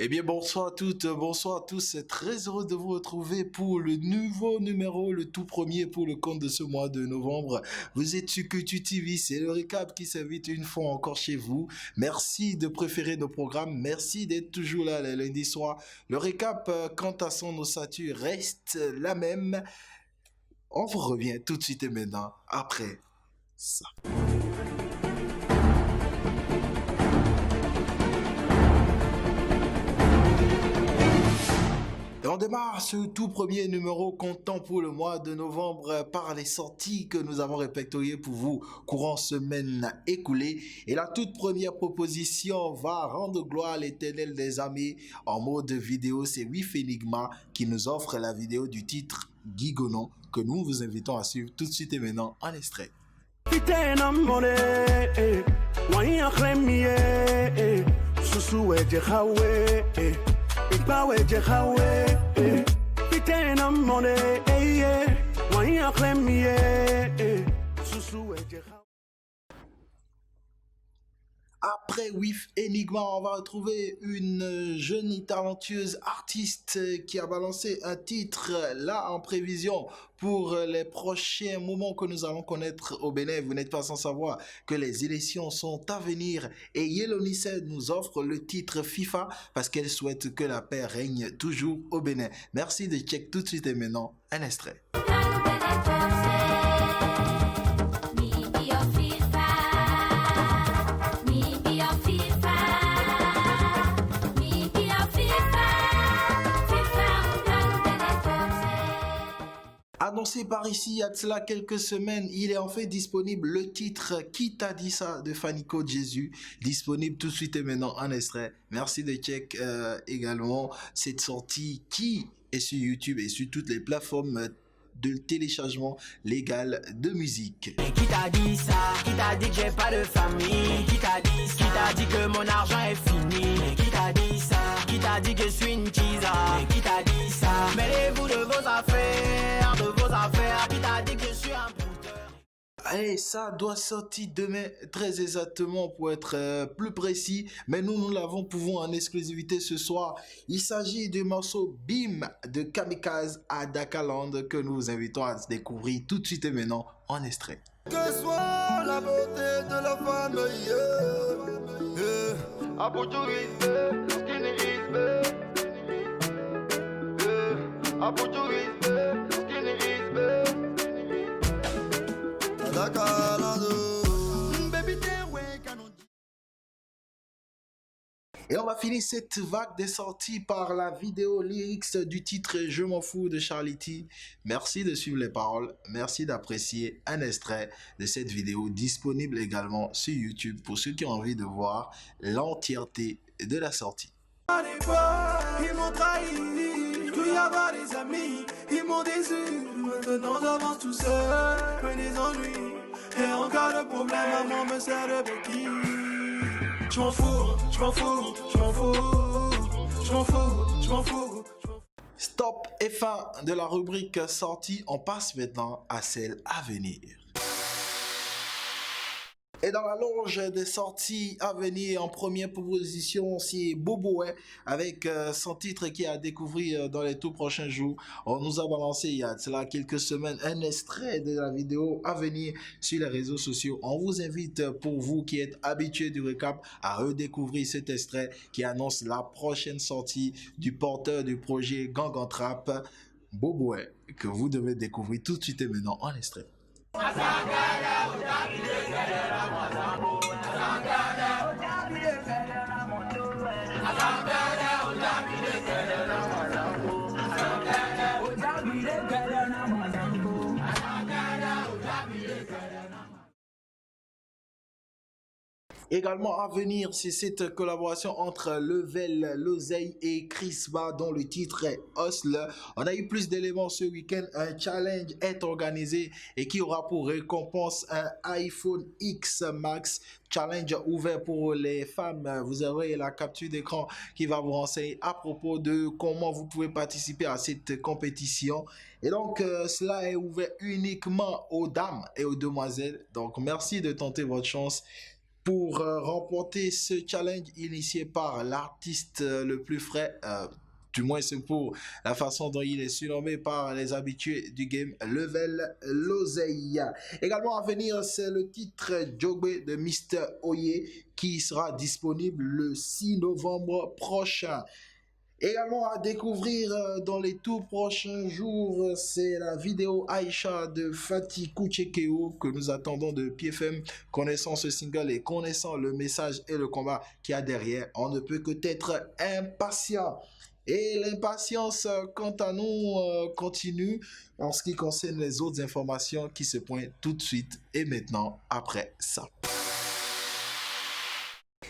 Eh bien, bonsoir à toutes, bonsoir à tous. C'est très heureux de vous retrouver pour le nouveau numéro, le tout premier pour le compte de ce mois de novembre. Vous êtes sur Culture TV, c'est le récap qui s'invite une fois encore chez vous. Merci de préférer nos programmes, merci d'être toujours là le lundi soir. Le récap, quant à son ossature, reste la même. On vous revient tout de suite et maintenant, après ça. Et on démarre ce tout premier numéro comptant pour le mois de novembre par les sorties que nous avons répertoriées pour vous courant semaine écoulée. Et la toute première proposition va rendre gloire à l'éternel des armées en mode vidéo. C'est Wif Enigma qui nous offre la vidéo du titre Gigonon que nous vous invitons à suivre tout de suite et maintenant en extrait. Après Wif Enigma, on va retrouver une jeune et talentueuse artiste qui a balancé un titre là en prévision pour les prochains moments que nous allons connaître au Bénin. Vous n'êtes pas sans savoir que les élections sont à venir et Yellowknot nous offre le titre FIFA parce qu'elle souhaite que la paix règne toujours au Bénin. Merci de check tout de suite et maintenant un extrait. Annoncé par ici il y a de cela quelques semaines, il est en fait disponible le titre Qui t'a dit ça de Fanico Jésus, disponible tout de suite et maintenant en extrait. Merci de check également cette sortie qui est sur YouTube et sur toutes les plateformes de téléchargement légal de musique. Qui t'a dit ça? Qui t'a dit que j'ai pas de famille? Qui t'a dit ça? Qui t'a dit que mon argent est fini? Qui t'a dit ça? Qui t'a dit que je suis une teaser? Qui t'a dit ça? Mêlez-vous de vos affaires, de vos affaires. Qui t'a dit que je suis un brouteur? Allez, ça doit sortir demain très exactement pour être plus précis, mais nous l'avons pour vous en exclusivité ce soir. Il s'agit du morceau Bim de Kamikaze à Dakaland que nous vous invitons à découvrir tout de suite et maintenant en extrait. Que soit la beauté de la femme, Et on va finir cette vague des sorties par la vidéo lyrics du titre Je m'en fous de Charlie T. Merci de suivre les paroles, merci d'apprécier un extrait de cette vidéo disponible également sur YouTube pour ceux qui ont envie de voir l'entièreté de la sortie. Ils m'ont trahi, je voulais avoir des amis, ils m'ont déçu, maintenant j'avance tout seul, que des ennuis, et en cas de problème, maman me sert de béquille. Je m'en fous, je m'en fous, je m'en fous, je m'en fous, je m'en fous. Stop et fin de la rubrique sortie, on passe maintenant à celle à venir. Et dans la loge des sorties à venir, en première proposition, c'est Boboé avec son titre qui a découvert dans les tout prochains jours. On nous a balancé il y a cela quelques semaines un extrait de la vidéo à venir sur les réseaux sociaux. On vous invite, pour vous qui êtes habitués du récap, à redécouvrir cet extrait qui annonce la prochaine sortie du porteur du projet Gang en Trap, Boboé, que vous devez découvrir tout de suite et maintenant en extrait. Également à venir, c'est cette collaboration entre Level, L'Oseille et Crispa dont le titre est Hustle. On a eu plus d'éléments ce week-end. Un challenge est organisé et qui aura pour récompense un iPhone X Max. Challenge ouvert pour les femmes. Vous aurez la capture d'écran qui va vous renseigner à propos de comment vous pouvez participer à cette compétition. Et donc, cela est ouvert uniquement aux dames et aux demoiselles. Donc, merci de tenter votre chance. pour remporter ce challenge initié par l'artiste le plus frais. Du moins, c'est pour la façon dont il est surnommé par les habitués du game, Level L'Oseille. Également à venir, c'est le titre Jogbe de Mr. Oye qui sera disponible le 6 novembre prochain. Également à découvrir dans les tout prochains jours, c'est la vidéo Aïcha de Fatih Kouchekeo que nous attendons de pied ferme. Connaissant ce single et connaissant le message et le combat qu'il y a derrière, on ne peut que être impatient. Et l'impatience, quant à nous, continue en ce qui concerne les autres informations qui se pointent tout de suite et maintenant après ça.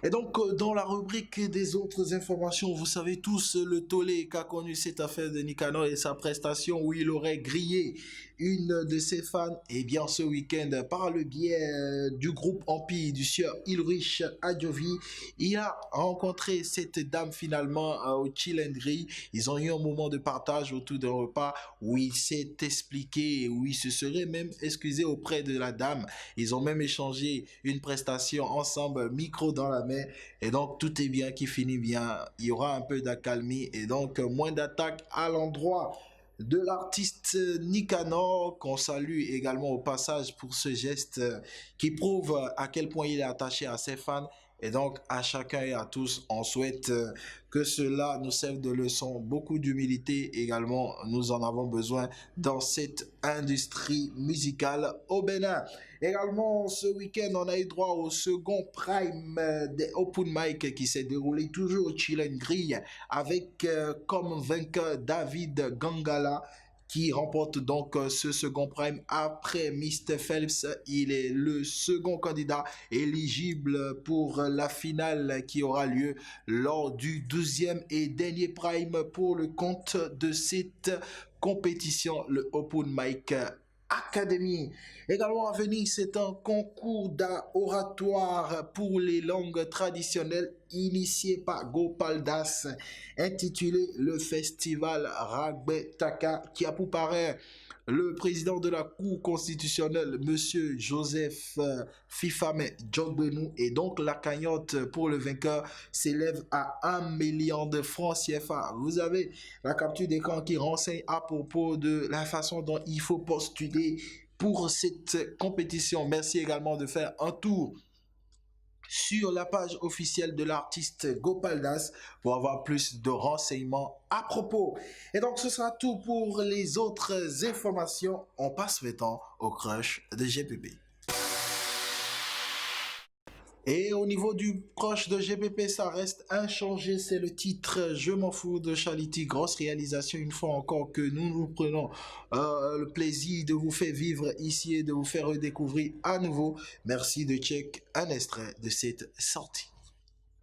Et donc, dans la rubrique des autres informations, vous savez tous le tollé qu'a connu cette affaire de Nicanor et sa prestation où il aurait grillé une de ses fans, et bien ce week-end, par le biais du groupe Empire du sieur Ulrich Adjovi, il a rencontré cette dame finalement au Chill and Grill. Ils ont eu un moment de partage autour d'un repas où il s'est expliqué, où il se serait même excusé auprès de la dame. Ils ont même échangé une prestation ensemble, micro dans la main. Et donc, tout est bien qui finit bien. Il y aura un peu d'accalmie et donc moins d'attaques à l'endroit de l'artiste Nicanor, qu'on salue également au passage pour ce geste qui prouve à quel point il est attaché à ses fans. Et donc, à chacun et à tous, on souhaite que cela nous serve de leçon. Beaucoup d'humilité également, nous en avons besoin dans cette industrie musicale au Bénin. Également, ce week-end, on a eu droit au second prime des Open Mic qui s'est déroulé toujours au Chill and Grill avec comme vainqueur David Gangala, qui remporte donc ce second prime après Mr. Phelps. Il est le second candidat éligible pour la finale qui aura lieu lors du 12e et dernier prime pour le compte de cette compétition, le Open Mic Academy. Également à venir, c'est un concours d'oratoire pour les langues traditionnelles initié par Gopal Das, intitulé le festival Ragbe Taka, qui a pour parrain le président de la Cour constitutionnelle, Monsieur Joseph Fifame Djogbenou, et donc la cagnotte pour le vainqueur s'élève à 1 million de francs CFA. Vous avez la capture d'écran qui renseigne à propos de la façon dont il faut postuler pour cette compétition. Merci également de faire un tour sur la page officielle de l'artiste Gopal Das pour avoir plus de renseignements à propos. Et donc ce sera tout pour les autres informations. On passe maintenant au crush de GPP. Et au niveau du crush de GPP, ça reste inchangé. C'est le titre Je m'en fous de Charity. Grosse réalisation une fois encore que nous prenons le plaisir de vous faire vivre ici et de vous faire redécouvrir à nouveau. Merci de check un extrait de cette sortie.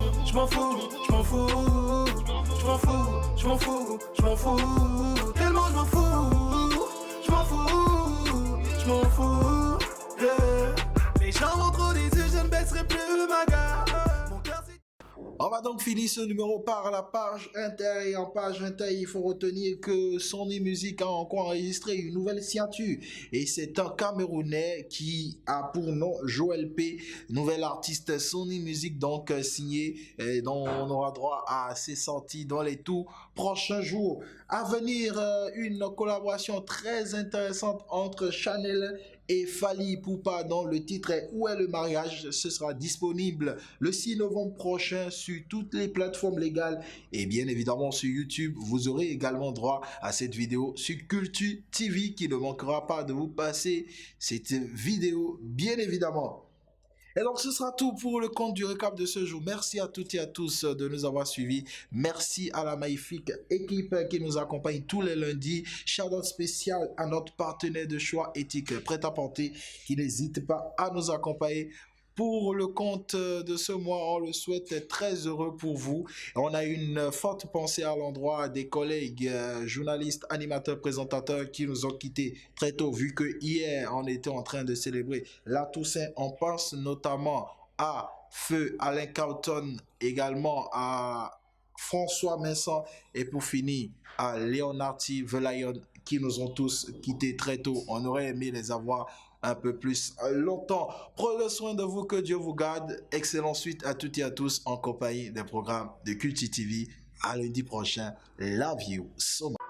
Je m'en fous, je m'en fous, je m'en fous, je m'en fous, je m'en fous, tellement je m'en fous, je m'en fous, je m'en fous, yeah. Les gens vont trop des yeux, je ne baisserai plus ma garde. Mon cœur c'est... On va donc finir ce numéro par la page Inter. Et en page Inter, il faut retenir que Sony Music a encore enregistré une nouvelle signature. Et c'est un Camerounais qui a pour nom Joël P, nouvel artiste Sony Music, donc signé, et dont on aura droit à ses sorties dans les tout prochains jours. À venir, une collaboration très intéressante entre Chanel et Fally Ipupa dont le titre est Où est le mariage. Ce sera disponible le 6 novembre prochain sur toutes les plateformes légales et bien évidemment sur YouTube. Vous aurez également droit à cette vidéo sur Culture TV qui ne manquera pas de vous passer cette vidéo bien évidemment. Et donc ce sera tout pour le compte du récap de ce jour. Merci à toutes et à tous de nous avoir suivis. Merci à la magnifique équipe qui nous accompagne tous les lundis. Shout-out spécial à notre partenaire de choix éthique Prêt-à-Porter qui n'hésite pas à nous accompagner. Pour le compte de ce mois, on le souhaite très heureux pour vous. On a une forte pensée à l'endroit des collègues journalistes, animateurs, présentateurs qui nous ont quittés très tôt, vu que hier, on était en train de célébrer la Toussaint. On pense notamment à Feu Alain Cauton, également à François Vincent et pour finir à Leonardi Velayon qui nous ont tous quittés très tôt. On aurait aimé les avoir un peu plus longtemps. Prenez soin de vous, que Dieu vous garde. Excellente suite à toutes et à tous en compagnie des programmes de Culti TV. À lundi prochain. Love you so much.